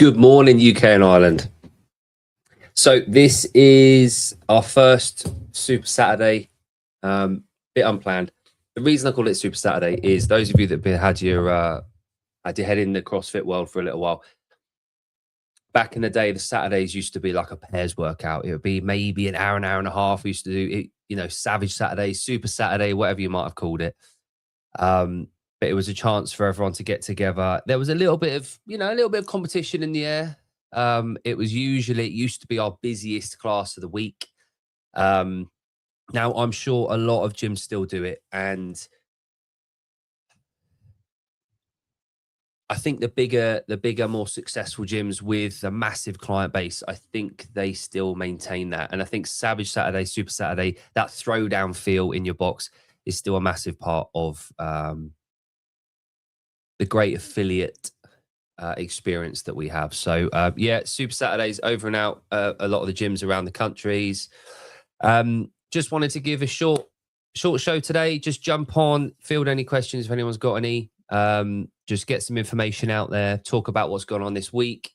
Good morning, UK and Ireland. So this is our first Super Saturday, bit unplanned. The reason I call it Super Saturday is those of you that had your head in the CrossFit world for a little while. Back in the day, the Saturdays used to be like a pairs workout. It would be maybe an hour and a half. We used to do it, Savage Saturday, Super Saturday, whatever you might have called it. But it was a chance for everyone to get together. There was a little bit of competition in the air. It used to be our busiest class of the week. Now I'm sure a lot of gyms still do it. And I think the bigger, more successful gyms with a massive client base, I think they still maintain that. And I think Savage Saturday, Super Saturday, that throwdown feel in your box is still a massive part of the great affiliate experience that we have. So yeah, Super Saturdays over and out a lot of the gyms around the countries. Just wanted to give a short show today. Just jump on, field any questions if anyone's got any. Just get some information out there, talk about what's gone on this week,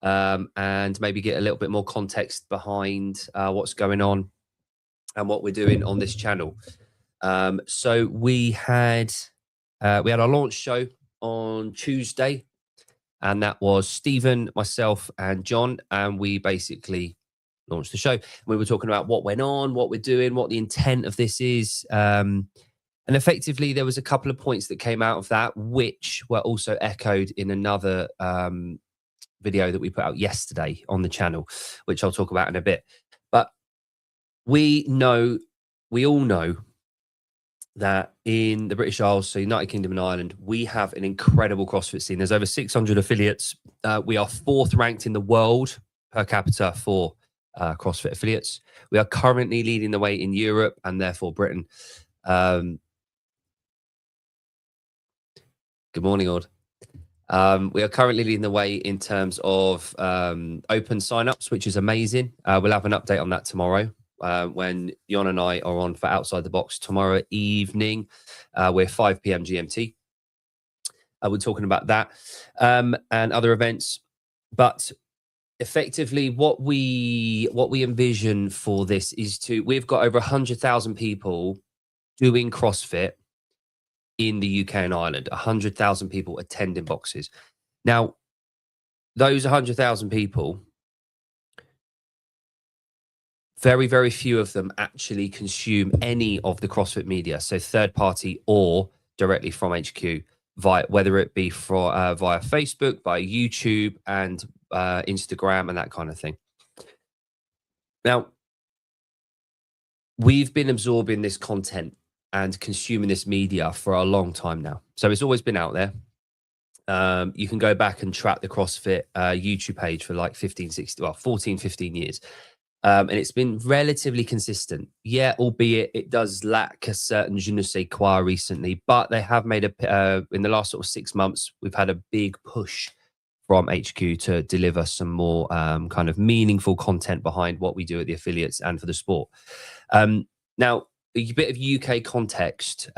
and maybe get a little bit more context behind what's going on and what we're doing on this channel. So we had our launch show on Tuesday, and that was Stephen, myself, and John, and we basically launched the show. We were talking about what went on, what we're doing, what the intent of this is, and effectively there was a couple of points that came out of that, which were also echoed in another video that we put out yesterday on the channel, which I'll talk about in a bit. But we all know that in the British Isles, so United Kingdom and Ireland, we have an incredible CrossFit scene. There's over 600 affiliates. We are 4th ranked in the world per capita for CrossFit affiliates. We are currently leading the way in Europe and therefore Britain. Good morning, Ord. We are currently leading the way in terms of open signups, which is amazing. We'll have an update on that tomorrow. When Jon and I are on for Outside the Box tomorrow evening. We're 5 p.m. GMT. We're talking about that and other events. But effectively, what we envision for this is we've got over 100,000 people doing CrossFit in the UK and Ireland. 100,000 people attending boxes. Now, those 100,000 people, very, very few of them actually consume any of the CrossFit media, so third party or directly from HQ, whether it be via Facebook, via YouTube, and Instagram, and that kind of thing. Now, we've been absorbing this content and consuming this media for a long time now, so it's always been out there. You can go back and track the CrossFit YouTube page for like 14, 15 years. And it's been relatively consistent. Yeah, albeit it does lack a certain je ne sais quoi recently, but they have made in the last sort of 6 months, we've had a big push from HQ to deliver some more kind of meaningful content behind what we do at the affiliates and for the sport. Now, a bit of UK context.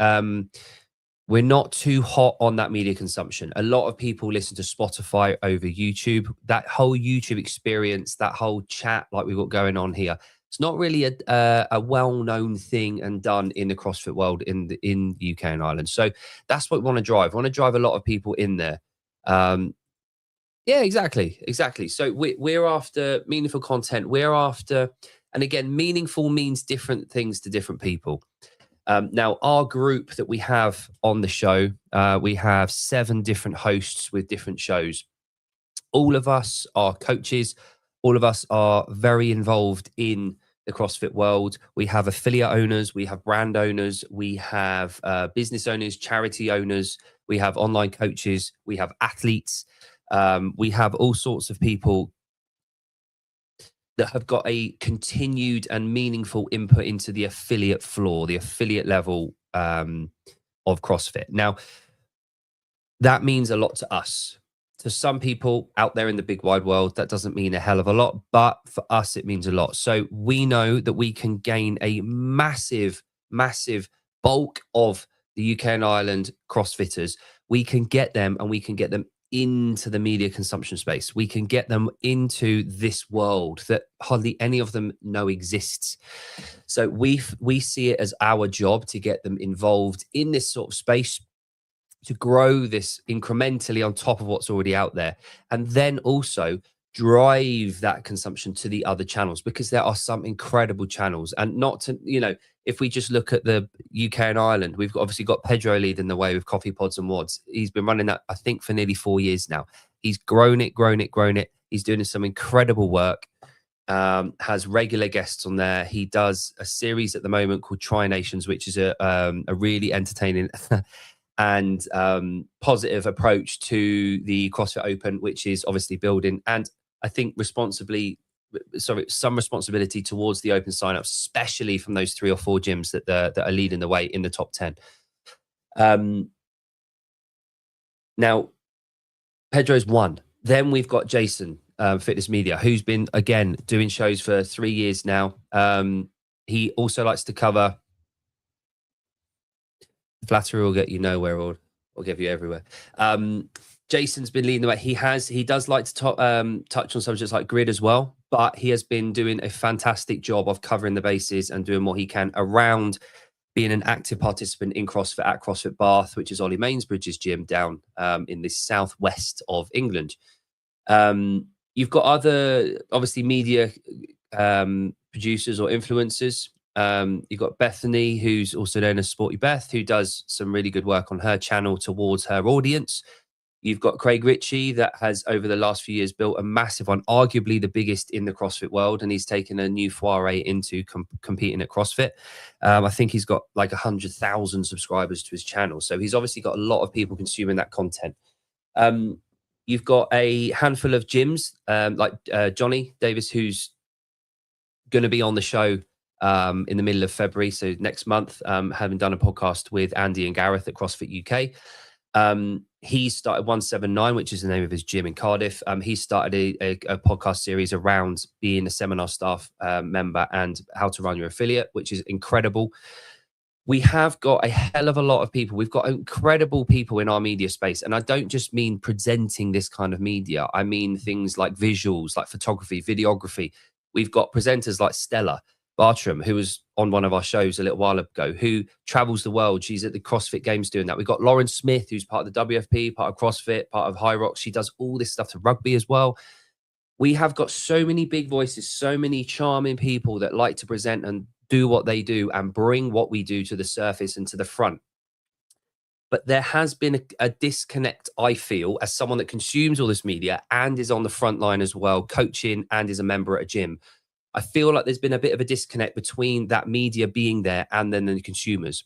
We're not too hot on that media consumption. A lot of people listen to Spotify over YouTube. That whole YouTube experience, that whole chat like we've got going on here, it's not really a well-known thing and done in the CrossFit world in the UK and Ireland. So that's what we want to drive. We want to drive a lot of people in there. Yeah, exactly. So we're after meaningful content. We're after, and again, meaningful means different things to different people. Now, our group that we have on the show, we have 7 different hosts with different shows. All of us are coaches. All of us are very involved in the CrossFit world. We have affiliate owners. We have brand owners. We have business owners, charity owners. We have online coaches. We have athletes. We have all sorts of people that have got a continued and meaningful input into the affiliate floor, the affiliate level of CrossFit. Now, that means a lot to us. To some people out there in the big wide world, that doesn't mean a hell of a lot, but for us, it means a lot. So we know that we can gain a massive, massive bulk of the UK and Ireland CrossFitters. We can get them, and we can get them into the media consumption space. We can get them into this world that hardly any of them know exists. So we see it as our job to get them involved in this sort of space, to grow this incrementally on top of what's already out there, and then also drive that consumption to the other channels, because there are some incredible channels. And not to, if we just look at the UK and Ireland, we've obviously got Pedro leading the way with Coffee Pods and Wads. He's been running that, I think, for nearly 4 years now. He's grown it. He's doing some incredible work. Has regular guests on there. He does a series at the moment called Tri Nations, which is a really entertaining and positive approach to the CrossFit Open, which is obviously building, and I think some responsibility towards the open signups, especially from those 3 or 4 gyms that are leading the way in the top 10. Now, Pedro's one. Then we've got Jason, Fitness Media, who's been, again, doing shows for 3 years now. He also likes to cover. Flattery will get you nowhere, or give you everywhere. Jason's been leading the way. He does like to touch on subjects like grid as well, but he has been doing a fantastic job of covering the bases and doing what he can around being an active participant in CrossFit at CrossFit Bath, which is Ollie Mainsbridge's gym down in the southwest of England. You've got other, obviously, media producers or influencers. You've got Bethany, who's also known as Sporty Beth, who does some really good work on her channel towards her audience. You've got Craig Ritchie, that has over the last few years built a massive one, arguably the biggest in the CrossFit world, and he's taken a new foray into competing at CrossFit. I think he's got like 100,000 subscribers to his channel, so he's obviously got a lot of people consuming that content. You've got a handful of gyms like Johnny Davis, who's going to be on the show in the middle of February, so next month, having done a podcast with Andy and Gareth at CrossFit UK. He started 179, which is the name of his gym in Cardiff. He started a podcast series around being a seminar staff member and how to run your affiliate, which is incredible. We have got a hell of a lot of people. We've got incredible people in our media space. And I don't just mean presenting this kind of media. I mean things like visuals, like photography, videography. We've got presenters like Stella Bartram, who was on one of our shows a little while ago, who travels the world. She's at the CrossFit Games doing that. We've got Lauren Smith, who's part of the WFP, part of CrossFit, part of High Rocks. She does all this stuff to rugby as well. We have got so many big voices, so many charming people that like to present and do what they do and bring what we do to the surface and to the front. But there has been a disconnect, I feel, as someone that consumes all this media and is on the front line as well, coaching and is a member at a gym. I feel like there's been a bit of a disconnect between that media being there and then the consumers.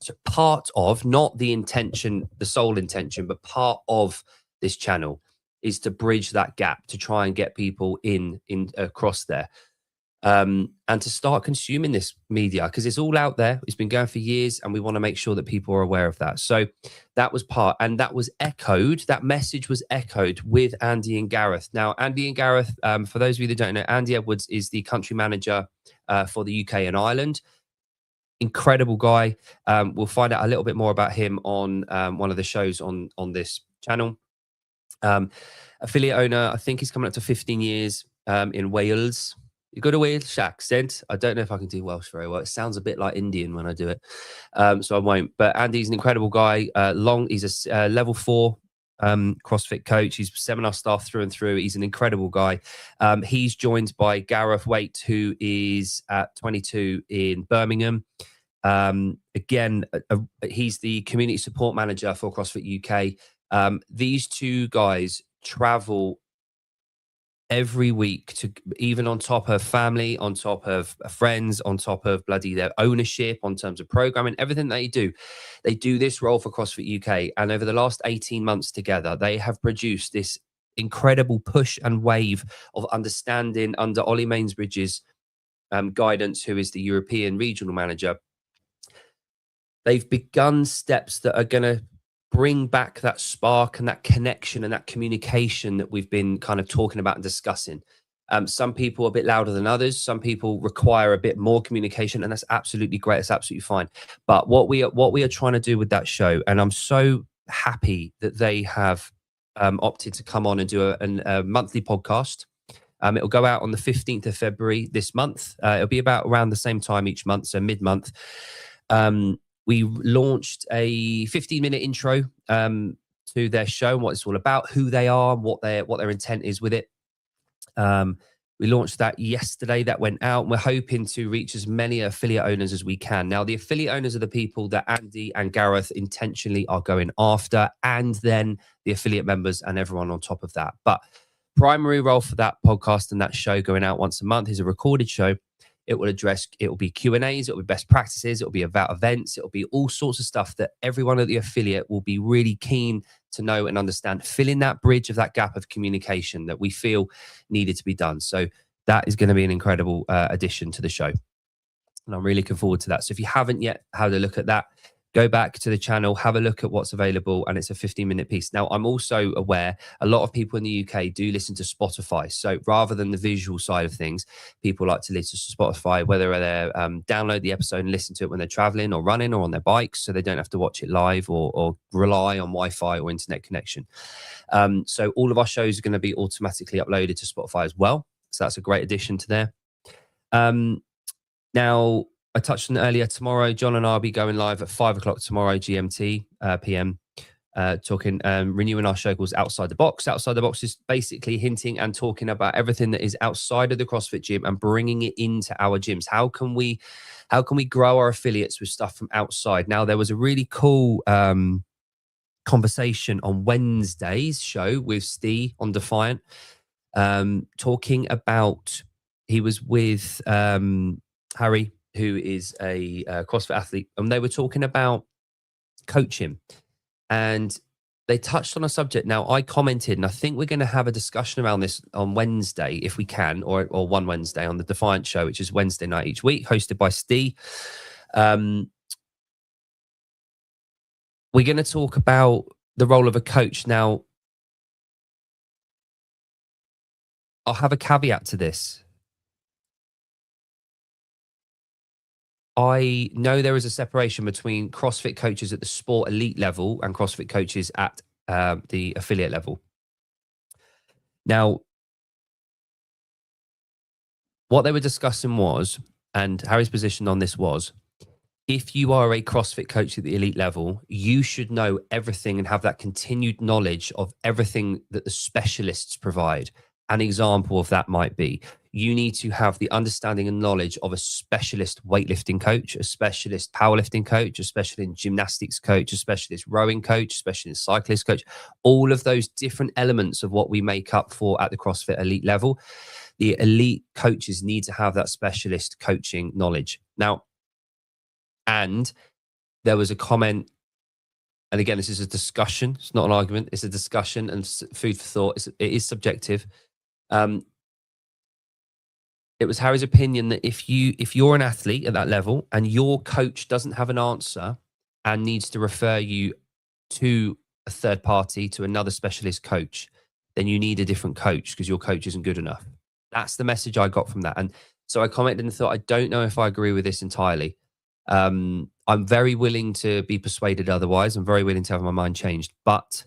So part of, not the intention, the sole intention, but part of this channel is to bridge that gap, to try and get people in across there. And to start consuming this media, because it's all out there. It's been going for years, and we want to make sure that people are aware of that. So that was part, and that was echoed. That message was echoed with Andy and Gareth. Now, Andy and Gareth, for those of you that don't know, Andy Edwards is the country manager for the UK and Ireland. Incredible guy. We'll find out a little bit more about him on one of the shows on this channel. Affiliate owner, I think he's coming up to 15 years in Wales. You got a Welsh accent. I don't know if I can do Welsh very well. It sounds a bit like Indian when I do it, so I won't. But Andy's an incredible guy. He's a level 4 CrossFit coach. He's seminar staff through and through. He's an incredible guy. He's joined by Gareth Waite, who is at 22 in Birmingham. Again, he's the community support manager for CrossFit UK. These two guys travel every week, to even on top of family, on top of friends, on top of bloody their ownership, on terms of programming, everything they do this role for CrossFit UK. And over the last 18 months together, they have produced this incredible push and wave of understanding under Ollie Mainsbridge's guidance, who is the European regional manager. They've begun steps that are going to bring back that spark and that connection and that communication that we've been kind of talking about and discussing. Some people are a bit louder than others. Some people require a bit more communication, and that's absolutely great. It's absolutely fine. But what we are trying to do with that show, and I'm so happy that they have opted to come on and do a monthly podcast. It'll go out on the 15th of February this month. It'll be about around the same time each month, so mid-month. We launched a 15-minute intro to their show and what it's all about, who they are, what their intent is with it. We launched that yesterday. That went out, and we're hoping to reach as many affiliate owners as we can. Now, the affiliate owners are the people that Andy and Gareth intentionally are going after, and then the affiliate members and everyone on top of that. But primary role for that podcast and that show going out once a month is a recorded show. It will be Q&As, it will be best practices, it will be about events, it will be all sorts of stuff that everyone at the affiliate will be really keen to know and understand, filling that bridge of that gap of communication that we feel needed to be done. So that is going to be an incredible addition to the show. And I'm really looking forward to that. So if you haven't yet had a look at that, go back to the channel, have a look at what's available, and it's a 15-minute piece. Now, I'm also aware a lot of people in the UK do listen to Spotify. So rather than the visual side of things, people like to listen to Spotify, whether they download the episode and listen to it when they're traveling or running or on their bikes, so they don't have to watch it live or rely on Wi-Fi or internet connection. So all of our shows are going to be automatically uploaded to Spotify as well. So that's a great addition to there. Now, I touched on it earlier. Tomorrow, John and I will be going live at 5 o'clock tomorrow, GMT, PM, talking, renewing our show called Outside the Box. Outside the Box is basically hinting and talking about everything that is outside of the CrossFit gym and bringing it into our gyms. How can we grow our affiliates with stuff from outside? Now, there was a really cool conversation on Wednesday's show with Steve on Defiant, talking about, he was with Harry, who is a CrossFit athlete, and they were talking about coaching, and they touched on a subject. Now, I commented, and I think we're going to have a discussion around this on Wednesday, if we can, or one Wednesday on the Defiant show, which is Wednesday night each week, hosted by Steve. We're going to talk about the role of a coach. Now, I'll have a caveat to this. I know there is a separation between CrossFit coaches at the sport elite level and CrossFit coaches at the affiliate level. Now, what they were discussing was, and Harry's position on this was, if you are a CrossFit coach at the elite level, you should know everything and have that continued knowledge of everything that the specialists provide. An example of that might be, you need to have the understanding and knowledge of a specialist weightlifting coach, a specialist powerlifting coach, a specialist gymnastics coach, a specialist rowing coach, a specialist cyclist coach, all of those different elements of what we make up for at the CrossFit elite level. The elite coaches need to have that specialist coaching knowledge. Now, and there was a comment, and again, this is a discussion. It's not an argument. It's a discussion and food for thought. It is subjective. It was Harry's opinion that if you're an athlete at that level and your coach doesn't have an answer and needs to refer you to a third party, to another specialist coach, then you need a different coach because your coach isn't good enough. That's the message I got from that. And so I commented and thought, I don't know if I agree with this entirely. I'm very willing to be persuaded otherwise. I'm very willing to have my mind changed, but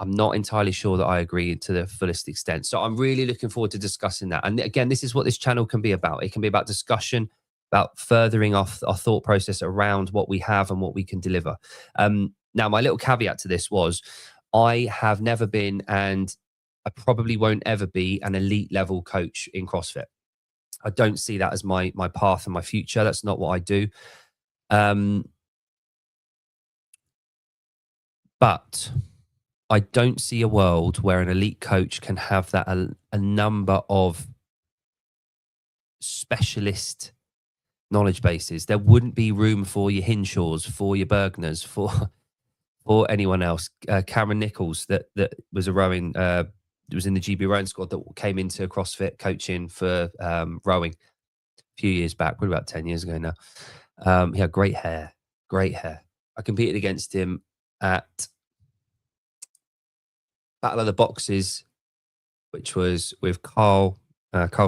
I'm not entirely sure that I agree to the fullest extent. So I'm really looking forward to discussing that. And again, this is what this channel can be about. It can be about discussion, about furthering our thought process around what we have and what we can deliver. Now, my little caveat to this was, I have never been, and I probably won't ever be, an elite level coach in CrossFit. I don't see that as my path and my future. That's not what I do. But I don't see a world where an elite coach can have that a number of specialist knowledge bases. There wouldn't be room for your Hinshaws, for your Bergners, for anyone else. Cameron Nichols, that was a rowing, was in the GB rowing squad, that came into CrossFit coaching for rowing a few years back, probably about 10 years ago now. He had great hair. I competed against him at Battle of the Boxes, which was with Carl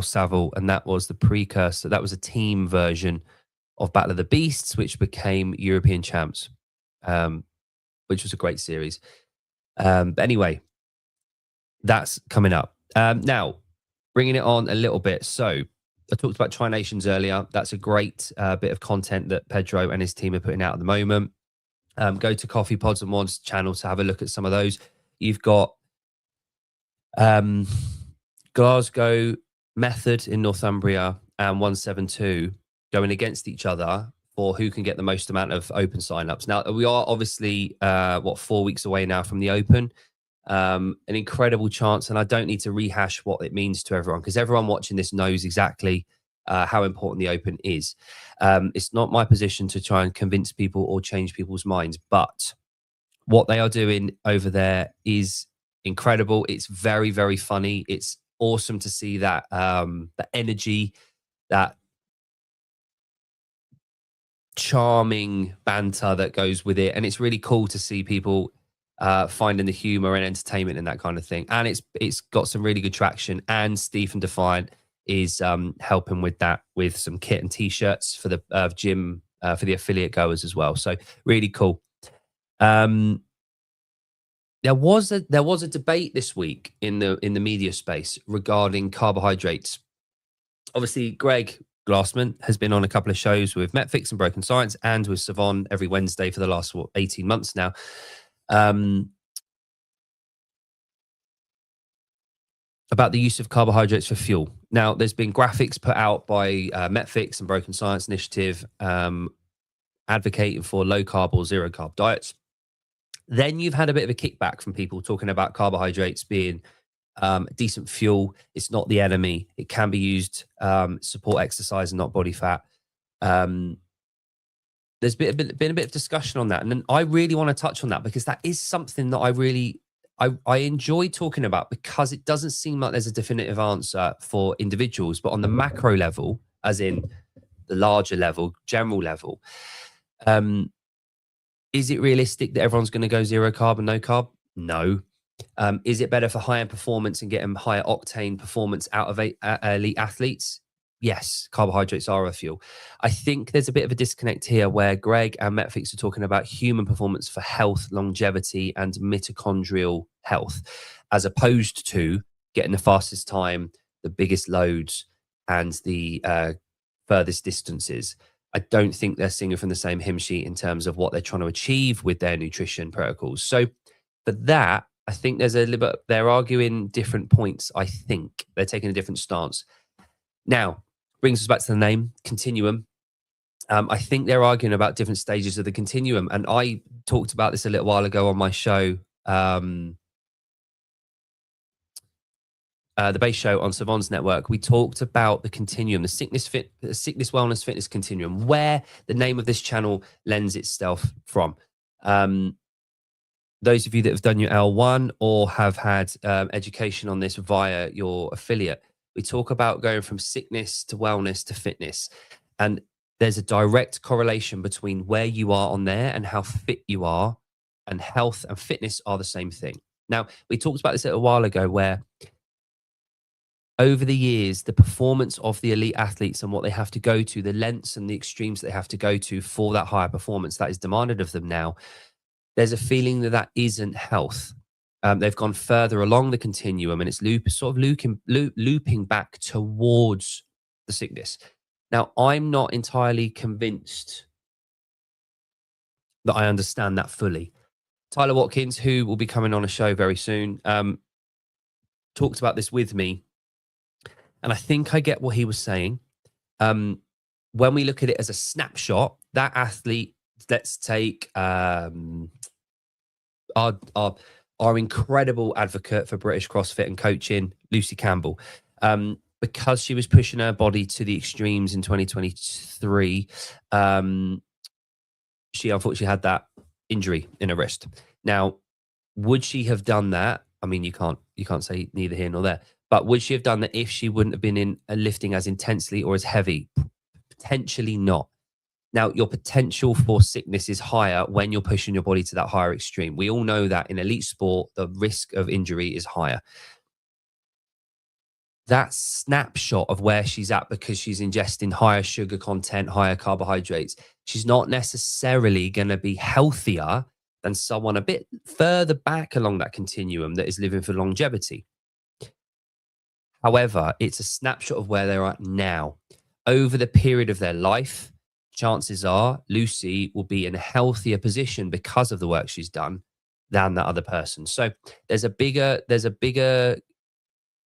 Saville, and that was the precursor. That was a team version of Battle of the Beasts, which became European champs, which was a great series. But anyway, that's coming up. Now, bringing it on a little bit. So I talked about Tri Nations earlier. That's a great bit of content that Pedro and his team are putting out at the moment. Go to Coffee Pods and Mods channel to have a look at some of those. You've got Glasgow Method in Northumbria and 172 going against each other for who can get the most amount of open signups. Now, we are obviously 4 weeks away now from the Open. An incredible chance, and I don't need to rehash what it means to everyone because everyone watching this knows exactly how important the Open is. It's not my position to try and convince people or change people's minds, but what they are doing over there is incredible. It's very, very funny. It's awesome to see that the energy, that charming banter that goes with it, and it's really cool to see people finding the humor and entertainment in that kind of thing. And it's got some really good traction. And Stephen Defiant is helping with that with some kit and t-shirts for the gym for the affiliate goers as well. So really cool. There was a debate this week in the media space regarding carbohydrates. Obviously, Greg Glassman has been on a couple of shows with Metfix and Broken Science and with Savon every Wednesday for the last 18 months now. About the use of carbohydrates for fuel. Now, there's been graphics put out by Metfix and Broken Science Initiative advocating for low carb or zero carb diets. Then you've had a bit of a kickback from people talking about carbohydrates being decent fuel. It's not the enemy. It can be used support exercise and not body fat. There's been a bit of discussion on that. And then I really want to touch on that because that is something that I enjoy talking about because it doesn't seem like there's a definitive answer for individuals, but on the macro level, as in the larger level, general level, is it realistic that everyone's going to go zero carb and no carb? No. Is it better for higher performance and getting higher octane performance out of elite athletes? Yes, carbohydrates are a fuel. I think there's a bit of a disconnect here where Greg and Metfix are talking about human performance for health, longevity, and mitochondrial health, as opposed to getting the fastest time, the biggest loads, and the furthest distances. I don't think they're singing from the same hymn sheet in terms of what they're trying to achieve with their nutrition protocols. So for that, I think there's a little bit, they're arguing different points. I think they're taking a different stance. Now, brings us back to the name, Continuum. I think they're arguing about different stages of the continuum. And I talked about this a little while ago on my show, the base show on Savon's network. We talked about the continuum, the sickness, wellness, fitness continuum, where the name of this channel lends itself from. Those of you that have done your L1 or have had education on this via your affiliate, we talk about going from sickness to wellness to fitness. And there's a direct correlation between where you are on there and how fit you are, and health and fitness are the same thing. Now, we talked about this a while ago where over the years, the performance of the elite athletes and what they have to go to, the lengths and the extremes they have to go to for that higher performance that is demanded of them now, there's a feeling that isn't health. They've gone further along the continuum and it's looping back towards the sickness. Now, I'm not entirely convinced that I understand that fully. Tyler Watkins, who will be coming on a show very soon, talked about this with me. And I think I get what he was saying. When we look at it as a snapshot, that athlete, let's take our incredible advocate for British CrossFit and coaching, Lucy Campbell. Because she was pushing her body to the extremes in 2023, she unfortunately had that injury in her wrist. Now, would she have done that? I mean, you can't say neither here nor there. But would she have done that if she wouldn't have been in lifting as intensely or as heavy? Potentially not. Now, your potential for sickness is higher when you're pushing your body to that higher extreme. We all know that in elite sport, the risk of injury is higher. That snapshot of where she's at because she's ingesting higher sugar content, higher carbohydrates, she's not necessarily going to be healthier than someone a bit further back along that continuum that is living for longevity. However, it's a snapshot of where they're at now. Over the period of their life, chances are Lucy will be in a healthier position because of the work she's done than that other person. So there's a bigger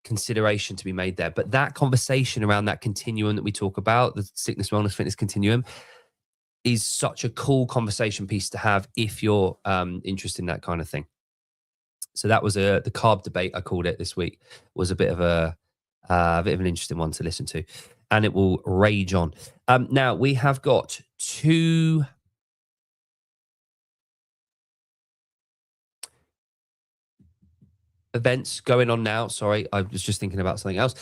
consideration to be made there. But that conversation around that continuum that we talk about, the sickness, wellness, fitness continuum, is such a cool conversation piece to have if you're interested in that kind of thing. So that was the carb debate, I called it this week, was a bit of an interesting one to listen to, and it will rage on. Now we have got 2 events going on now. Sorry, I was just thinking about something else.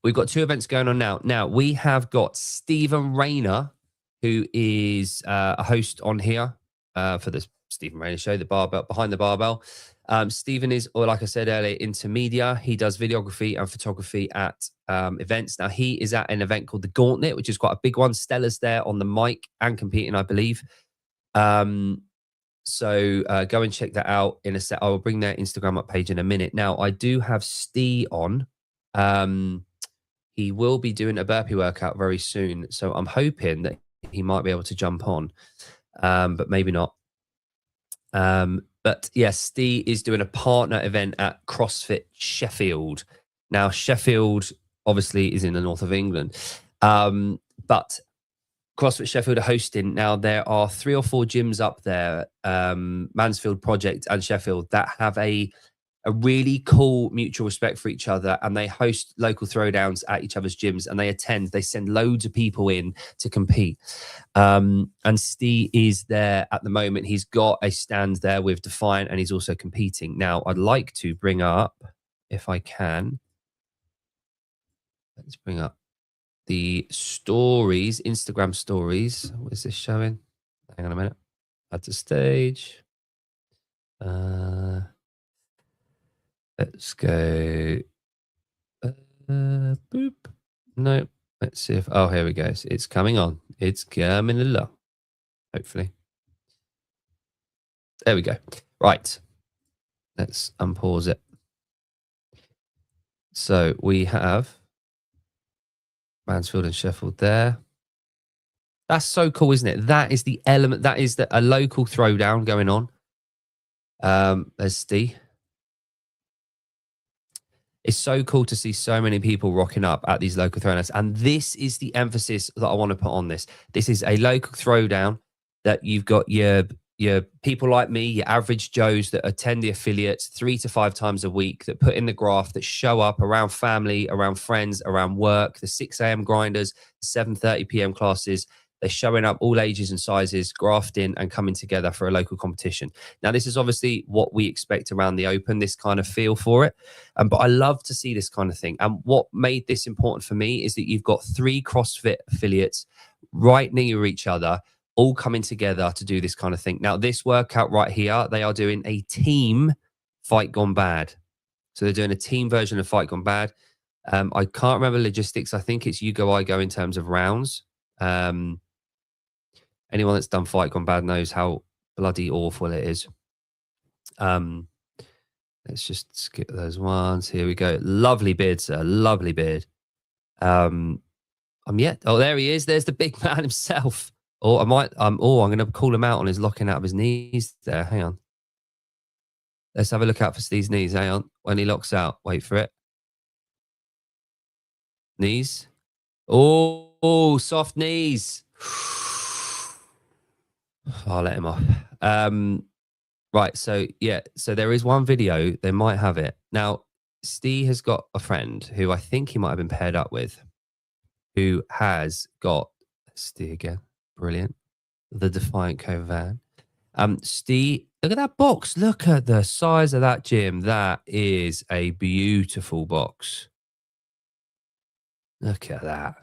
We've got 2 events going on now. Now we have got Stephen Rayner, who is a host on here for the Stephen Rayner Show, the barbell behind the barbell. Stephen is, or like I said earlier, into media. He does videography and photography at events. Now he is at an event called the Gauntlet, which is quite a big one. Stella's there on the mic and competing, I believe. So go and check that out in a set. I will bring their Instagram up page in a minute. Now I do have Steve on. He will be doing a burpee workout very soon. So I'm hoping that he might be able to jump on, but maybe not. But yes, Steve is doing a partner event at CrossFit Sheffield. Now, Sheffield obviously is in the north of England, but CrossFit Sheffield are hosting. Now, there are 3 or 4 gyms up there, Mansfield Project and Sheffield, that have a really cool mutual respect for each other, and they host local throwdowns at each other's gyms, and they send loads of people in to compete. And Steve is there at the moment. He's got a stand there with Defiant, and he's also competing. Now, I'd like to bring up, if I can, let's bring up the stories, Instagram stories. What is this showing? Hang on a minute. Add to stage. Let's go. Boop. No. Let's see if. Oh, here we go. It's coming on. It's coming along. Hopefully. There we go. Right. Let's unpause it. So we have Mansfield and Sheffield there. That's so cool, isn't it? That is the element. That is a local throwdown going on. There's Steve. It's so cool to see so many people rocking up at these local throwdowns. And this is the emphasis that I want to put on this. This is a local throwdown that you've got your people like me, your average Joes that attend the affiliates 3 to 5 times a week, that put in the graft, that show up around family, around friends, around work, the 6 a.m. grinders, 7:30 p.m. classes. They're showing up all ages and sizes, grafting and coming together for a local competition. Now, this is obviously what we expect around the Open, this kind of feel for it. But I love to see this kind of thing. And what made this important for me is that you've got 3 CrossFit affiliates right near each other, all coming together to do this kind of thing. Now, this workout right here, they are doing a team Fight Gone Bad. So they're doing a team version of Fight Gone Bad. I can't remember logistics. I think it's you go, I go in terms of rounds. Anyone that's done Fight Gone Bad knows how bloody awful it is. Let's just skip those ones. Here we go. Lovely beard, sir. Lovely beard. Oh, there he is. There's the big man himself. Or I'm going to call him out on his locking out of his knees there. Hang on. Let's have a look out for Steve's knees. Hang on. When he locks out, wait for it. Knees. Oh, soft knees. I'll let him off. Right. So, yeah. So there is one video. They might have it. Now, Steve has got a friend who I think he might have been paired up with, who has got Steve again. Brilliant. The Defiant Covan. Steve, look at that box. Look at the size of that gym. That is a beautiful box. Look at that.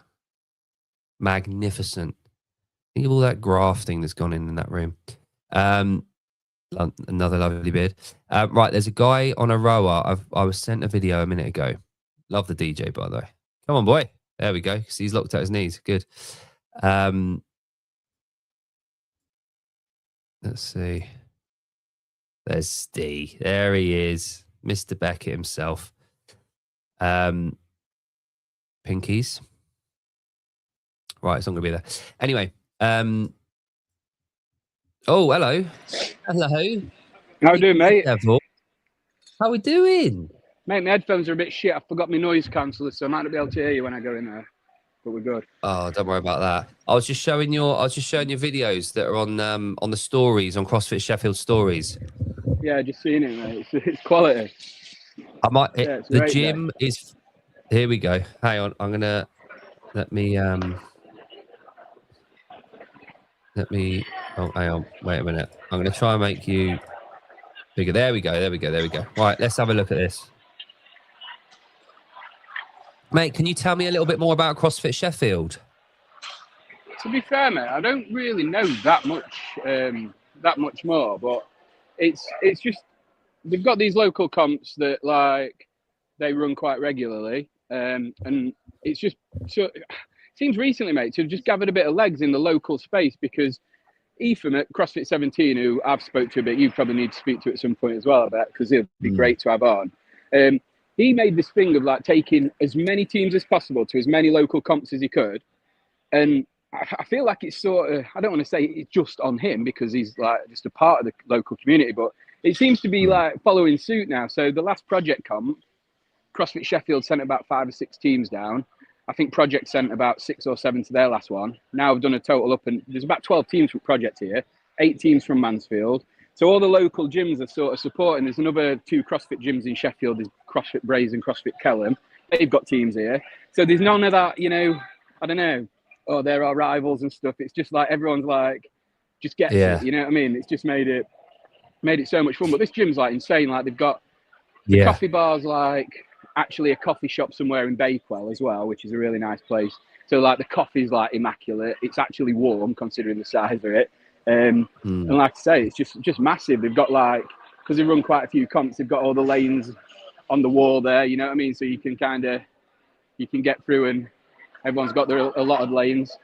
Magnificent. Think of all that grafting that's gone in that room. Another lovely beard. Right, there's a guy on a rower. I was sent a video a minute ago. Love the DJ, by the way. Come on, boy. There we go. See, he's locked out his knees. Good. Let's see. There's Steve. There he is, Mr. Beckett himself. Pinkies. Right, it's not going to be there. Anyway. Oh, hello. Hello. How we doing, mate? Devil. How we doing? Mate, my headphones are a bit shit. I forgot my noise canceller, so I might not be able to hear you when I go in there. But we're good. Oh, don't worry about that. I was just showing your videos that are on the stories, on CrossFit Sheffield stories. Yeah, just seen it, mate. It's quality. I might. Yeah, The gym is. Here we go. Hang on. I'm gonna let me. Oh, hang on. Wait a minute. I'm gonna try and make you bigger. There we go. There we go. There we go. Right. Let's have a look at this. Mate, can you tell me a little bit more about CrossFit Sheffield? To be fair, mate, I don't really know that much more, but it's just they've got these local comps that like they run quite regularly, and it's just so it seems recently, mate, to have just gathered a bit of legs in the local space because Ethan at CrossFit 17, who I've spoke to a bit, you probably need to speak to at some point as well, I bet, because he'll be great to have on. He made this thing of like taking as many teams as possible to as many local comps as he could. And I feel like it's sort of, I don't want to say it's just on him because he's like just a part of the local community, but it seems to be like following suit now. So the last project comp, CrossFit Sheffield sent about 5 or 6 teams down. I think Project sent about 6 or 7 to their last one. Now I've done a total up, and there's about 12 teams from Project here, 8 teams from Mansfield. So all the local gyms are sort of supporting. There's another 2 CrossFit gyms in Sheffield. There's CrossFit Braze and CrossFit Kelham. They've got teams here. So there's none of that, you know, I don't know, oh, there are rivals and stuff. It's just like everyone's like, just gets it, you know what I mean? It's just made it so much fun. But this gym's like insane. Like they've got the coffee bars, like actually a coffee shop somewhere in Bakewell as well, which is a really nice place. So like the coffee's like immaculate. It's actually warm considering the size of it. And like I say, it's just massive. They've got like, because they run quite a few comps, they've got all the lanes on the wall there, you know what I mean? So you can you can get through, and everyone's got their allotted lanes.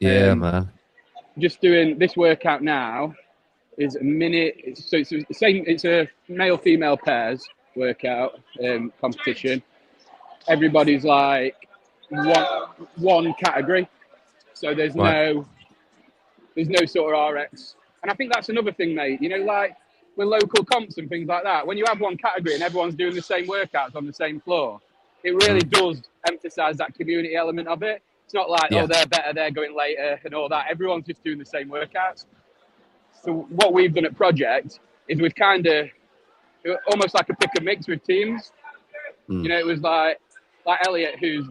Yeah, man. Just doing this workout now is a minute. It's the same. It's a male-female pairs workout competition. Everybody's like one category, so there's no sort of RX. And I think that's another thing, mate. You know, like with local comps and things like that, when you have one category and everyone's doing the same workouts on the same floor, it really does emphasize that community element of it. It's not like, oh, they're better, they're going later and all that. Everyone's just doing the same workouts. So what we've done at Project is we've kind of almost like a pick and mix with teams. You know, it was like Elliot, who's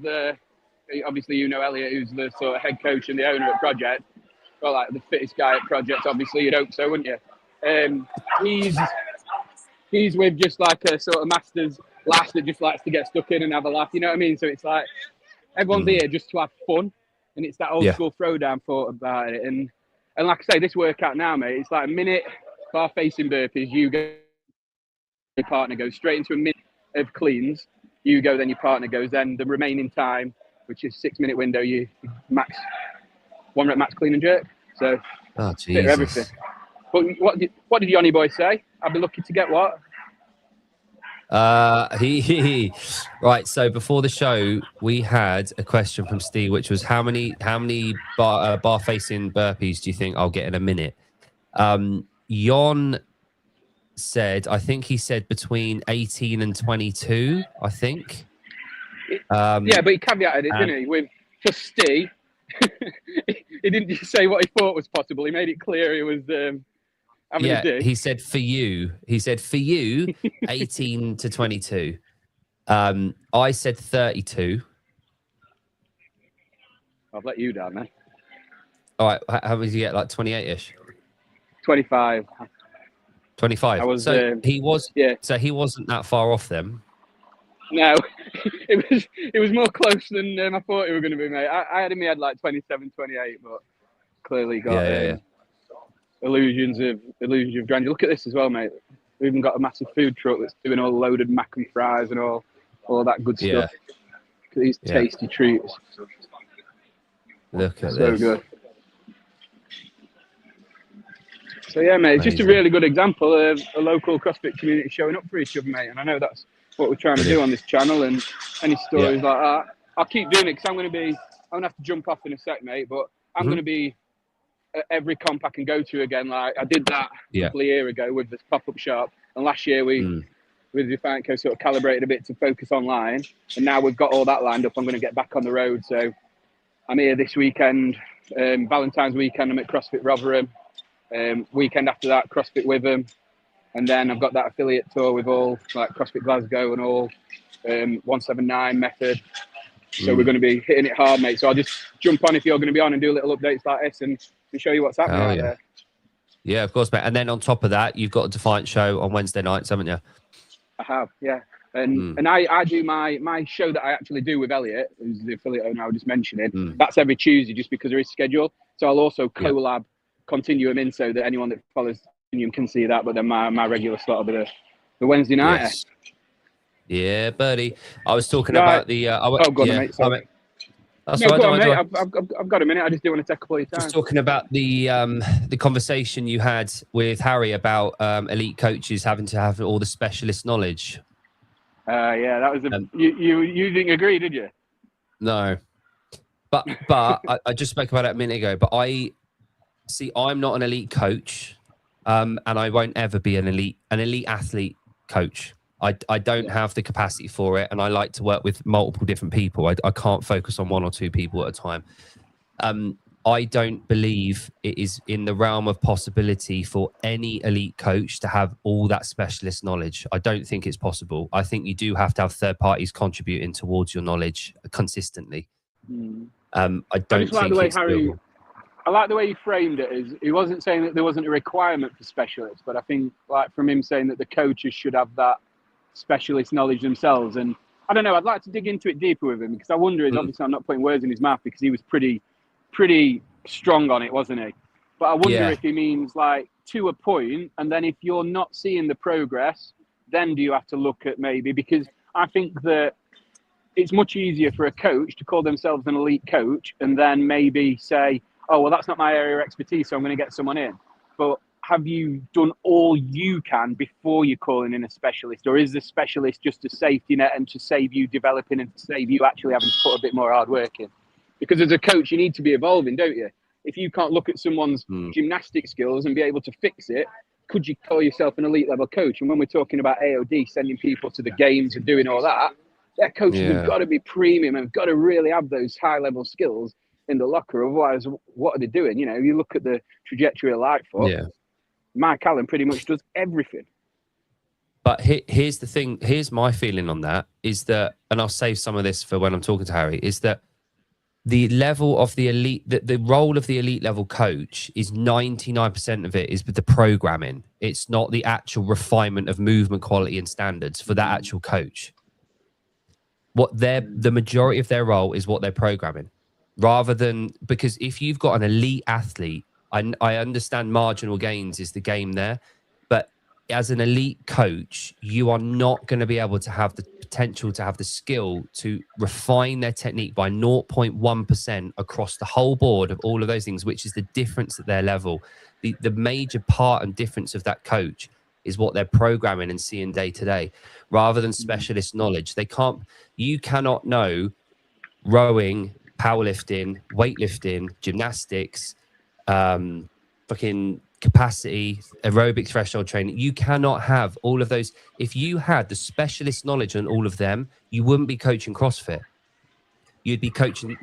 obviously you know Elliot, who's the sort of head coach and the owner at Project. Well, like the fittest guy at Project, obviously, you'd hope so, wouldn't you? He's with just like a sort of master's lass that just likes to get stuck in and have a laugh, you know what I mean? So it's like everyone's here just to have fun, and it's that old school throwdown thought about it. And like I say, this workout now, mate, it's like a minute bar facing burpees. You go, your partner goes straight into a minute of cleans. You go, then your partner goes. Then the remaining time, which is 6-minute window, you max 1 rep max clean and jerk. So bit of everything. But what did Yoni boy say? I'd be lucky to get what? Right. So before the show, we had a question from Steve, which was how many bar facing burpees do you think I'll get in a minute? Yon said, I think he said between 18 and 22. I think. Yeah, but he caveated it, didn't he? With for Steve, he didn't just say what he thought was possible. He made it clear he was. He said for you. He said for you, 18 to 22. I said 32. I've let you down, man. All right, how many did you get? Like 28-ish. 25. 25. So he was. Yeah. So he wasn't that far off them. No, it was more close than I thought it was going to be, mate. I had in my head like 27, 28, but clearly got illusions of grandeur. Look at this as well, mate. We've even got a massive food truck that's doing all loaded mac and fries and all that good stuff. Look at these tasty treats. Look at so this. Good. So yeah, mate, it's just a Amazing. really good example of a local CrossFit community showing up for each other, mate. And I know that's what we're trying to do on this channel. And any stories like that, I'll keep doing it because I'm going to have to jump off in a sec, mate. But I'm going to be at every comp I can go to again. Like I did that a couple of years ago with this pop-up shop, and last year we with Defiant Co sort of calibrated a bit to focus online, and now we've got all that lined up. I'm going to get back on the road, so I'm here this weekend. Valentine's weekend, I'm at CrossFit Rotherham. Weekend after that, CrossFit Witham, and then I've got that affiliate tour with all like CrossFit Glasgow and all 179 method. So we're going to be hitting it hard, mate. So I'll just jump on if you're going to be on and do little updates like this and show you what's happening out there. Yeah, of course, mate. And then on top of that, you've got a Defiant show on Wednesday nights, haven't you? I have, yeah. And I do my show that I actually do with Elliot, who's the affiliate owner I was just mentioning. That's every Tuesday just because of his schedule. So I'll also collab Continuum in so that anyone that follows Continuum can see that. But then my regular slot will be the Wednesday night. Yes. Yeah, buddy. I was talking about the. Go on, mate. Sorry. That's no, right, go on, mate. I've got a minute. I just do want to take a couple of time. Just talking about the conversation you had with Harry about elite coaches having to have all the specialist knowledge. Yeah, that was you didn't agree, did you? No, but I just spoke about it a minute ago. But I'm not an elite coach, and I won't ever be an elite athlete coach. I don't have the capacity for it, and I like to work with multiple different people. I can't focus on one or two people at a time. I don't believe it is in the realm of possibility for any elite coach to have all that specialist knowledge. I don't think it's possible. I think you do have to have third parties contributing towards your knowledge consistently. I don't think it's doable. I like the way he framed it. Is he wasn't saying that there wasn't a requirement for specialists, but I think like from him saying that the coaches should have that specialist knowledge themselves. And I don't know, I'd like to dig into it deeper with him because I wonder, obviously I'm not putting words in his mouth because he was pretty strong on it, wasn't he? But I wonder if he means like to a point, and then if you're not seeing the progress, then do you have to look at maybe, because I think that it's much easier for a coach to call themselves an elite coach and then maybe say, oh, well, that's not my area of expertise, so I'm going to get someone in. But have you done all you can before you're calling in a specialist? Or is the specialist just a safety net and to save you developing and to save you actually having to put a bit more hard work in? Because as a coach, you need to be evolving, don't you? If you can't look at someone's gymnastic skills and be able to fix it, could you call yourself an elite level coach? And when we're talking about AOD, sending people to the games and doing all that, their coaches have got to be premium and have got to really have those high level skills in the locker. Otherwise, what are they doing? You know, you look at the trajectory of Lightfoot, Mike Allen pretty much does everything. But here's the thing. Here's my feeling on that is that, and I'll save some of this for when I'm talking to Harry, is that the level of the elite, the role of the elite level coach is 99% of it is with the programming. It's not the actual refinement of movement quality and standards for that actual coach. The majority of their role is what they're programming, rather than, because if you've got an elite athlete, I understand marginal gains is the game there, but as an elite coach, you are not going to be able to have the potential to have the skill to refine their technique by 0.1% across the whole board of all of those things, which is the difference at their level. The major part and difference of that coach is what they're programming and seeing day to day, rather than specialist knowledge. You cannot know rowing, powerlifting, weightlifting, gymnastics, fucking capacity, aerobic threshold training. You cannot have all of those. If you had the specialist knowledge on all of them, you wouldn't be coaching CrossFit. You'd be coaching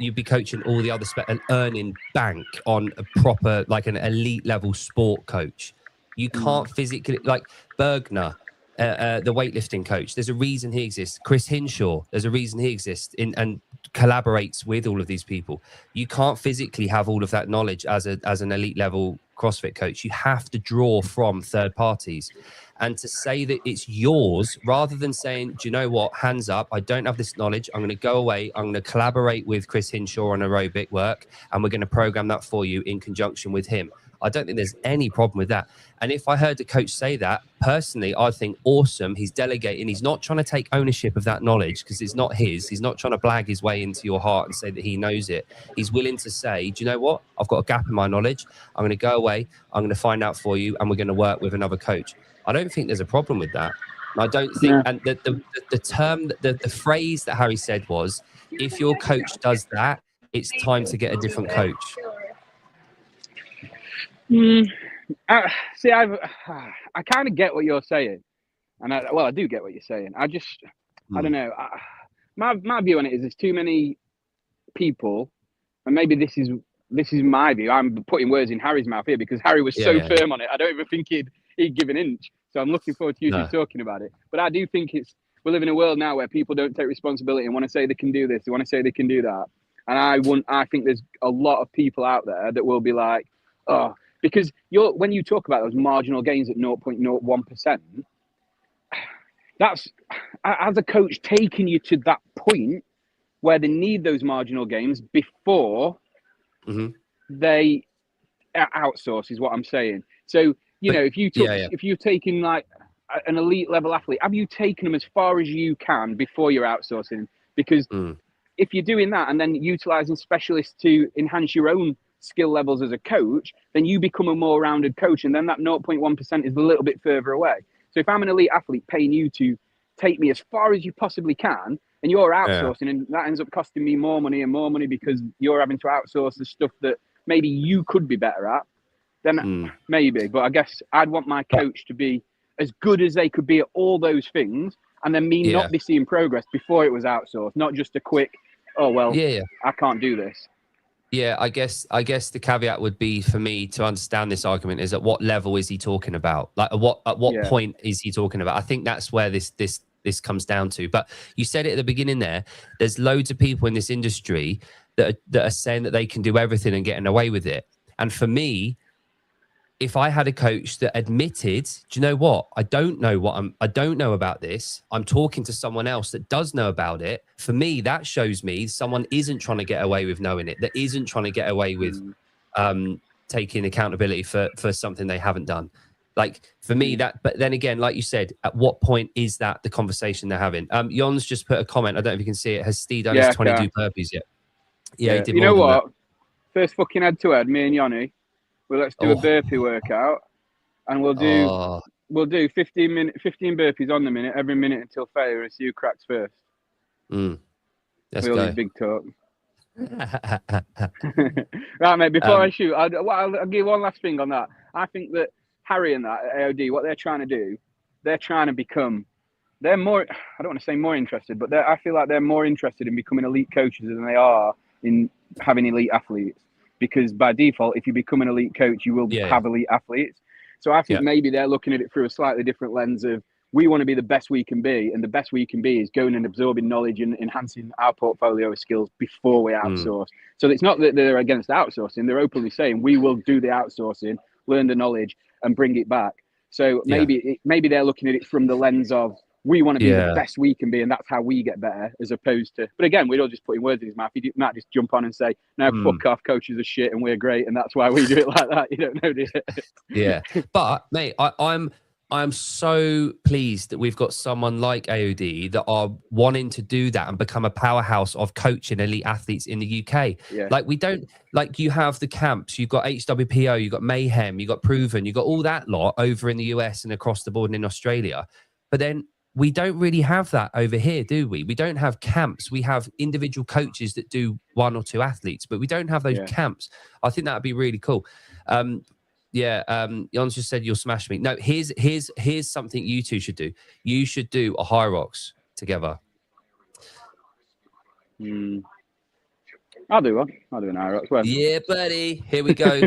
all the other and earning bank on a proper, like an elite level sport coach. You can't physically, like Bergner, the weightlifting coach. There's a reason he exists. Chris Hinshaw, there's a reason he exists and collaborates with all of these people. You can't physically have all of that knowledge as an elite level CrossFit coach. You have to draw from third parties. And to say that it's yours, rather than saying, do you know what, hands up, I don't have this knowledge, I'm going to go away, I'm going to collaborate with Chris Hinshaw on aerobic work, and we're going to program that for you in conjunction with him. I don't think there's any problem with that. And if I heard the coach say that, personally, I think awesome. He's delegating. He's not trying to take ownership of that knowledge because it's not his. He's not trying to blag his way into your heart and say that he knows it. He's willing to say, do you know what? I've got a gap in my knowledge. I'm going to go away. I'm going to find out for you, and we're going to work with another coach. I don't think there's a problem with that. I don't think, and the term, the phrase that Harry said was, if your coach does that, it's time to get a different coach. See, I kind of get what you're saying, and I do get what you're saying. I don't know. My view on it is there's too many people, and maybe this is my view. I'm putting words in Harry's mouth here because Harry was so firm on it. I don't even think he'd give an inch. So I'm looking forward to you two talking about it. But I do think we live in a world now where people don't take responsibility and want to say they can do this, they want to say they can do that. And I think there's a lot of people out there that will be like, oh, because when you talk about those marginal gains at 0.01%, that's, as a coach, taking you to that point where they need those marginal gains before they outsource, is what I'm saying. So, if you're taking like an elite level athlete, have you taken them as far as you can before you're outsourcing? Because if you're doing that and then utilizing specialists to enhance your own skill levels as a coach, then you become a more rounded coach. And then that 0.1% is a little bit further away. So if I'm an elite athlete paying you to take me as far as you possibly can, and you're outsourcing, and that ends up costing me more money because you're having to outsource the stuff that maybe you could be better at, then maybe. But I guess I'd want my coach to be as good as they could be at all those things, and then not be seeing progress before it was outsourced, not just a quick, I can't do this. Yeah, I guess the caveat would be for me to understand this argument is at what level is he talking about? Like at what point is he talking about? I think that's where this comes down to. But you said it at the beginning there. There's loads of people in this industry that are saying that they can do everything and getting away with it. And for me, if I had a coach that admitted, do you know what? I don't know about this. I'm talking to someone else that does know about it. For me, that shows me someone isn't trying to get away with knowing it, that isn't trying to get away with taking accountability for something they haven't done. Like for me, but then again, like you said, at what point is that the conversation they're having? Jon's just put a comment. I don't know if you can see it. Has Steve done his 22 burpees yet? Yeah, he did. You know what? First fucking head to head, me and Yoni. Well, let's do a burpee workout, and we'll do 15 burpees on the minute, every minute until failure, and see who cracks first. Let's we'll go. Big talk. Right, mate. Before I shoot, I'll give one last thing on that. I think that Harry and that at AOD, what they're trying to do, they're trying to become. They're more. I don't want to say more interested, but I feel like they're more interested in becoming elite coaches than they are in having elite athletes. Because by default, if you become an elite coach, you will have elite athletes. So I think maybe they're looking at it through a slightly different lens of we want to be the best we can be. And the best we can be is going and absorbing knowledge and enhancing our portfolio of skills before we outsource. So it's not that they're against outsourcing. They're openly saying we will do the outsourcing, learn the knowledge and bring it back. So maybe they're looking at it from the lens of we want to be the best we can be, and that's how we get better, as opposed to. But again, we're all just putting words in his mouth. He might just jump on and say, "No, fuck off, coaches are shit, and we're great, and that's why we do it like that." You don't know, do you? Yeah, but mate, I'm so pleased that we've got someone like AOD that are wanting to do that and become a powerhouse of coaching elite athletes in the UK. Yeah. Like we don't like you have the camps, you've got HWPO, you've got Mayhem, you've got Proven, you've got all that lot over in the US and across the board and in Australia, but then we don't really have that over here, do we? We don't have camps. We have individual coaches that do one or two athletes, but we don't have those camps. I think that would be really cool. Jon's just said you'll smash me. No, here's something you two should do. You should do a High Rocks together. I'll do one. I'll do an High Rocks. Yeah, buddy. Here we go.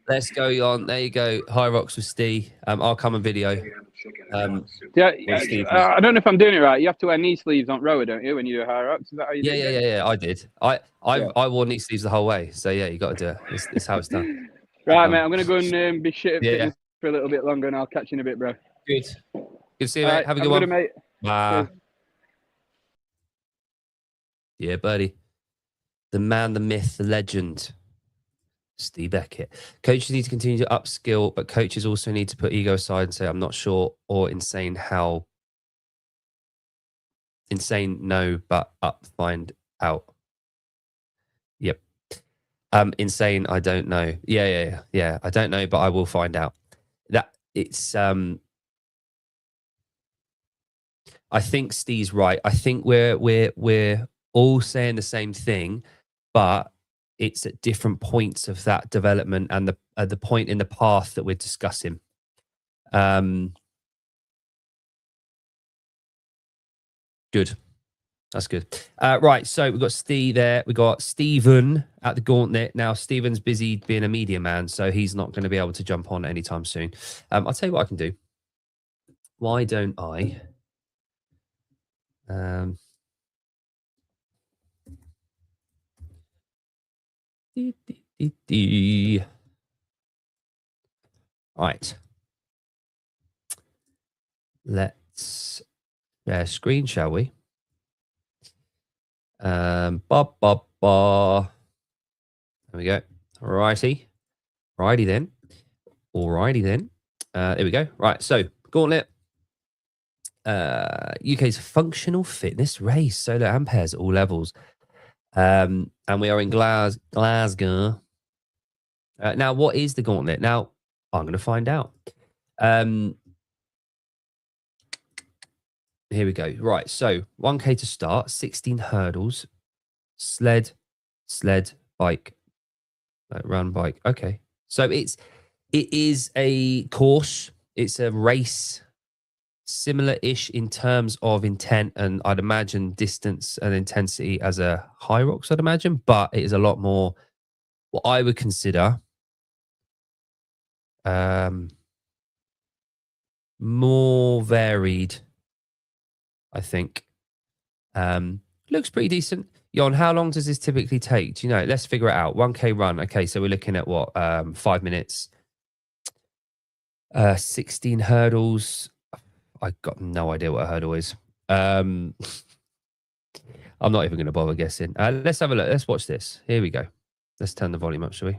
Let's go, Jon. There you go. High Rocks with Steve. I'll come and video. I don't know if I'm doing it right. You have to wear knee sleeves on rower, don't you, when you do High Rocks? Is that how you do it? Yeah. I did. I wore knee sleeves the whole way. So yeah, you got to do it. It's how it's done. Right, mate. I'm gonna go and be shit at fitness for a little bit longer, and I'll catch you in a bit, bro. Good to see you, mate. Have a good one, mate. Bye. Yeah, buddy. The man, the myth, the legend. Steve Beckett. Coaches need to continue to upskill, but coaches also need to put ego aside and say, I'm not sure, or insane how. Insane, no, but up, find out. Yep. Insane, I don't know. Yeah. I don't know, but I will find out. That it's I think Steve's right. I think we're all saying the same thing, but it's at different points of that development and the point in the path that we're discussing. Good. That's good. Right. So we've got Steve there. We've got Stephen at the gauntlet. Now, Stephen's busy being a media man, so he's not going to be able to jump on anytime soon. I'll tell you what I can do. Why don't I? Right. Let's share screen, shall we? There we go. Righty then. Alrighty then. There we go. Right. So gauntlet. UK's functional fitness race, solo and pairs at all levels. And we are in Glasgow. Now, what is the gauntlet? Now, I'm going to find out. Here we go. Right. So 1K to start, 16 hurdles, sled, bike, run, bike. Okay. So it is a course. It's a race, similar-ish in terms of intent, and I'd imagine distance and intensity as a high rocks, I'd imagine, but it is a lot more what I would consider more varied, I think. Looks pretty decent. Jon, how long does this typically take? Do you know? Let's figure it out. 1K run. Okay, so we're looking at what? 5 minutes. 16 hurdles. I got no idea what a hurdle is. I'm not even going to bother guessing. Let's have a look. Let's watch this. Here we go. Let's turn the volume up, shall we?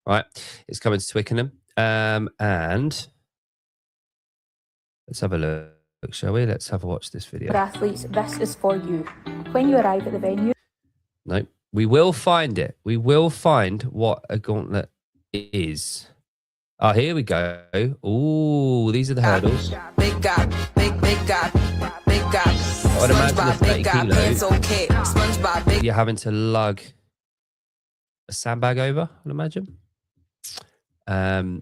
Right, it's coming to Twickenham. And let's have a look, shall we? Let's have a watch this video. For athletes, this is for you. When you arrive at the venue... No, we will find it. We will find what a gauntlet is. Oh, here we go. Oh, these are the hurdles. Big God, big God, big God. I would imagine the 30 kilos, you're having to lug a sandbag over, I'd imagine. Now,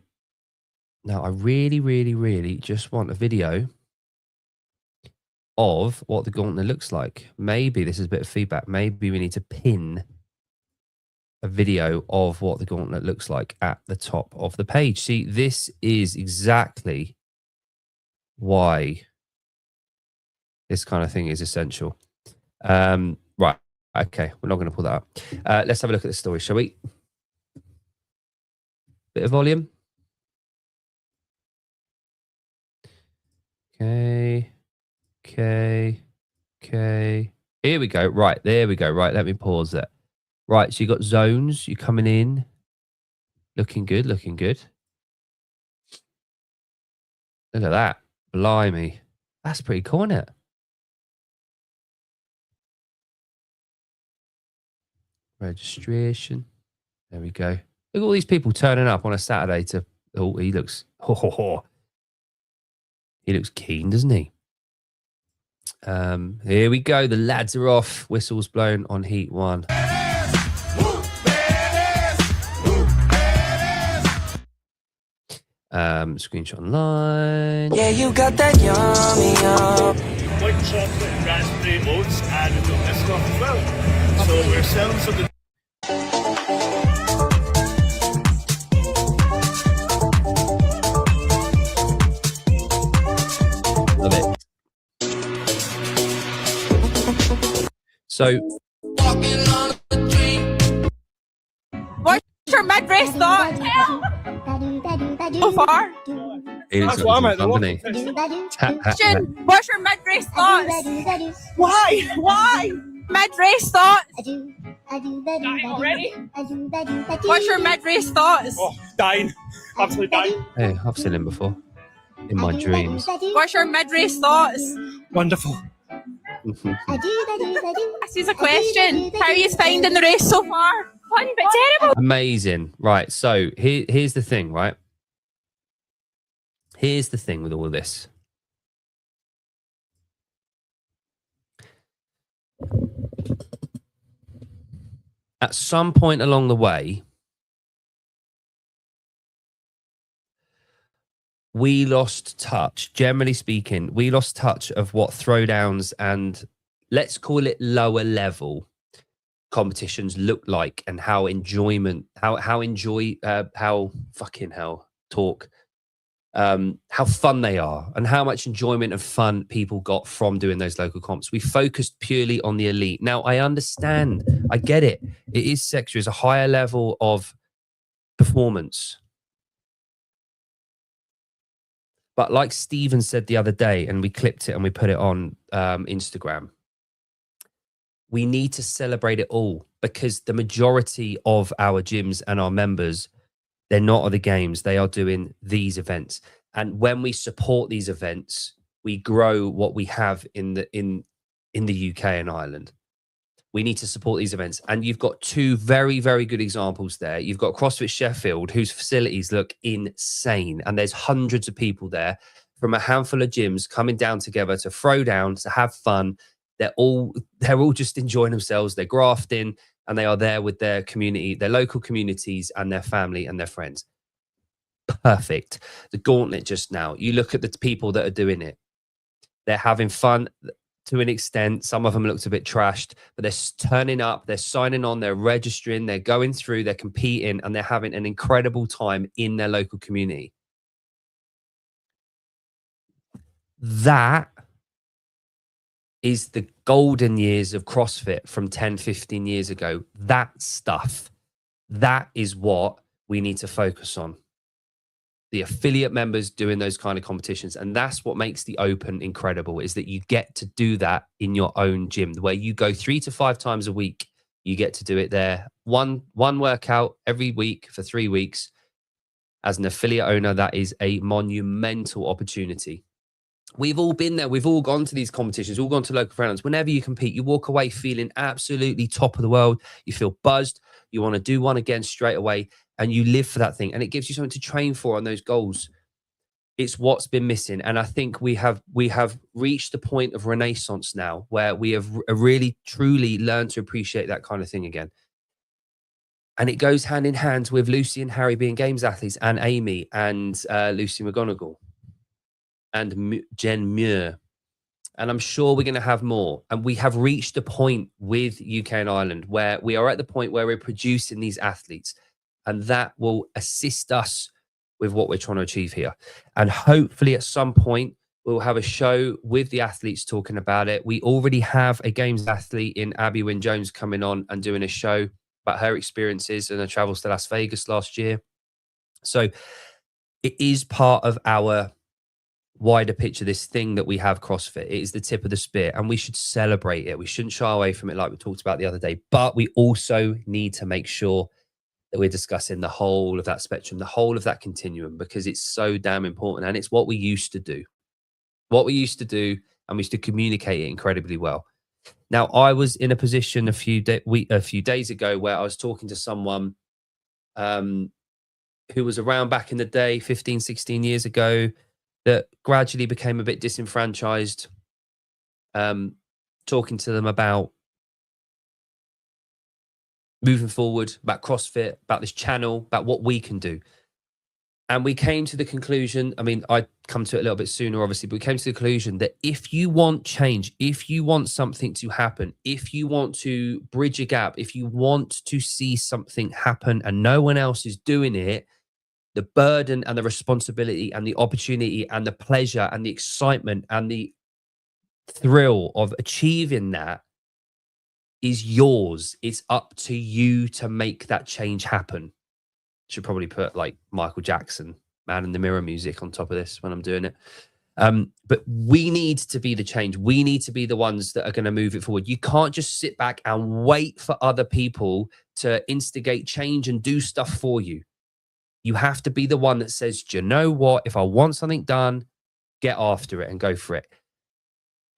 I really just want a video of what the gauntlet looks like. Maybe this is a bit of feedback. Maybe we need to pin a video of what the gauntlet looks like at the top of the page. See, this is exactly why this kind of thing is essential. Right. Okay. We're not going to pull that up. Let's have a look at the story, shall we? Bit of volume. Okay. Here we go. Right. There we go. Right. Let me pause that. Right. So you got zones. You're coming in. Looking good. Look at that. Blimey. That's pretty cool, isn't it? Registration. There we go. Look at all these people turning up on a Saturday to... Oh, he looks... He looks keen, doesn't he? Here we go. The lads are off. Whistles blown on heat 1. Screenshot online. Yeah, you got that yummy yum. White chocolate, raspberry, oats, and this stuff as well. So we're selling something. Love it. So, What's your mid race thought? So far? He looks That's like what I'm he's at. The in walking fun, doesn't festival. he? Question, what's your mid-race thoughts? Why? Why? Mid-race thoughts? Dying already? What's your mid-race thoughts? Oh, dying. Absolutely dying. Hey, I've seen him before. In my dreams. What's your mid-race thoughts? Wonderful. This is a question. How are you finding the race so far? Fun but terrible. Amazing. Right. So here's the thing, right? Here's the thing with all of this. At some point along the way, we lost touch. Generally speaking, we lost touch of what throwdowns and, let's call it, lower level competitions look like, and how enjoyment, how fun they are, and how much enjoyment and fun people got from doing those local comps. We focused purely on the elite. Now, I understand, I get it. It is sexy. It's a higher level of performance. But like Steven said the other day, and we clipped it and we put it on Instagram, we need to celebrate it all, because the majority of our gyms and our members, they're not at the games. They are doing these events. And when we support these events, we grow what we have in the UK and Ireland. We need to support these events. And you've got two very, very good examples there. You've got CrossFit Sheffield, whose facilities look insane. And there's hundreds of people there from a handful of gyms coming down together to throw down, to have fun. They're all just enjoying themselves. They're grafting, and they are there with their community, their local communities, and their family and their friends. Perfect. The gauntlet just now. You look at the people that are doing it. They're having fun to an extent. Some of them looked a bit trashed, but they're turning up, they're signing on, they're registering, they're going through, they're competing, and they're having an incredible time in their local community. That is the golden years of CrossFit from 10, 15 years ago. That stuff, that is what we need to focus on. The affiliate members doing those kind of competitions. And that's what makes the Open incredible, is that you get to do that in your own gym, where you go 3 to 5 times a week. You get to do it there. One workout every week for 3 weeks. As an affiliate owner, that is a monumental opportunity. We've all been there. We've all gone to these competitions, all gone to local rounds. Whenever you compete, you walk away feeling absolutely top of the world. You feel buzzed. You want to do one again straight away, and you live for that thing. And it gives you something to train for on those goals. It's what's been missing. And I think we have reached the point of renaissance now, where we have really, truly learned to appreciate that kind of thing again. And it goes hand in hand with Lucy and Harry being games athletes, and Amy and Lucy McGonigal and Jen Muir. And I'm sure we're going to have more. And we have reached a point with UK and Ireland where we are at the point where we're producing these athletes, and that will assist us with what we're trying to achieve here. And hopefully at some point we'll have a show with the athletes talking about it. We already have a games athlete in Abby Wynne Jones coming on and doing a show about her experiences and her travels to Las Vegas last year. So it is part of our wider picture, this thing that we have, CrossFit. It is the tip of the spear, and we should celebrate it. We shouldn't shy away from it like we talked about the other day, but we also need to make sure that we're discussing the whole of that spectrum, the whole of that continuum, because it's so damn important. And it's what we used to do, and we used to communicate it incredibly well. Now, I was in a position a few days ago where I was talking to someone who was around back in the day, 15, 16 years ago, that gradually became a bit disenfranchised, talking to them about moving forward, about CrossFit, about this channel, about what we can do. And we came to the conclusion, I mean, I'd come to it a little bit sooner, obviously, but we came to the conclusion that if you want change, if you want something to happen, if you want to bridge a gap, if you want to see something happen and no one else is doing it, the burden and the responsibility and the opportunity and the pleasure and the excitement and the thrill of achieving that is yours. It's up to you to make that change happen. Should probably put like Michael Jackson man in the mirror music on top of this when I'm doing it. But we need to be the change. We need to be the ones that are going to move it forward. You can't just sit back and wait for other people to instigate change and do stuff for you. You have to be the one that says, do you know what? If I want something done, get after it and go for it.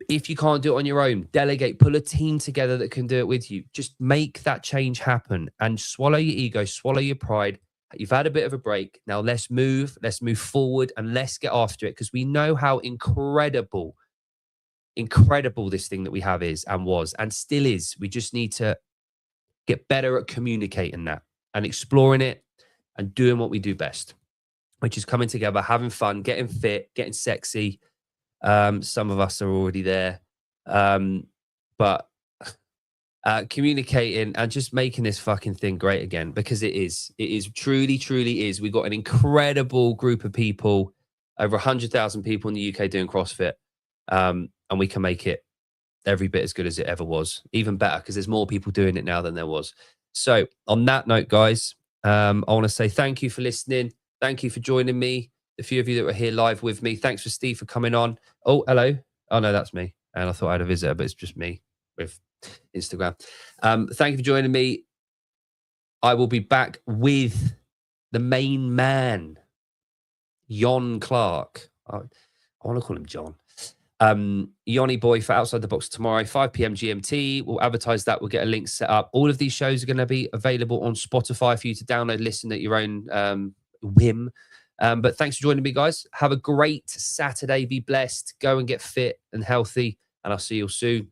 If you can't do it on your own, delegate, pull a team together that can do it with you. Just make that change happen and swallow your ego, swallow your pride. You've had a bit of a break. Now let's move forward and let's get after it, because we know how incredible this thing that we have is and was and still is. We just need to get better at communicating that and exploring it and doing what we do best, which is coming together, having fun, getting fit, getting sexy. Some of us are already there, but communicating and just making this fucking thing great again, because it is truly is. We've got an incredible group of people, over 100,000 people in the UK doing CrossFit, and we can make it every bit as good as it ever was, even better, because there's more people doing it now than there was. So on that note, guys, I want to say thank you for listening. Thank you for joining me. A few of you that were here live with me. Thanks for Steve for coming on. Oh, hello. Oh, no, that's me. And I thought I had a visitor, but it's just me with Instagram. Thank you for joining me. I will be back with the main man, Jon Clark. I want to call him John. Yoni Boy for Outside the Box tomorrow, 5 p.m. GMT. We'll advertise that. We'll get a link set up. All of these shows are going to be available on Spotify for you to download, listen at your own whim. But thanks for joining me, guys. Have a great Saturday. Be blessed. Go and get fit and healthy. And I'll see you all soon.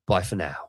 Bye for now.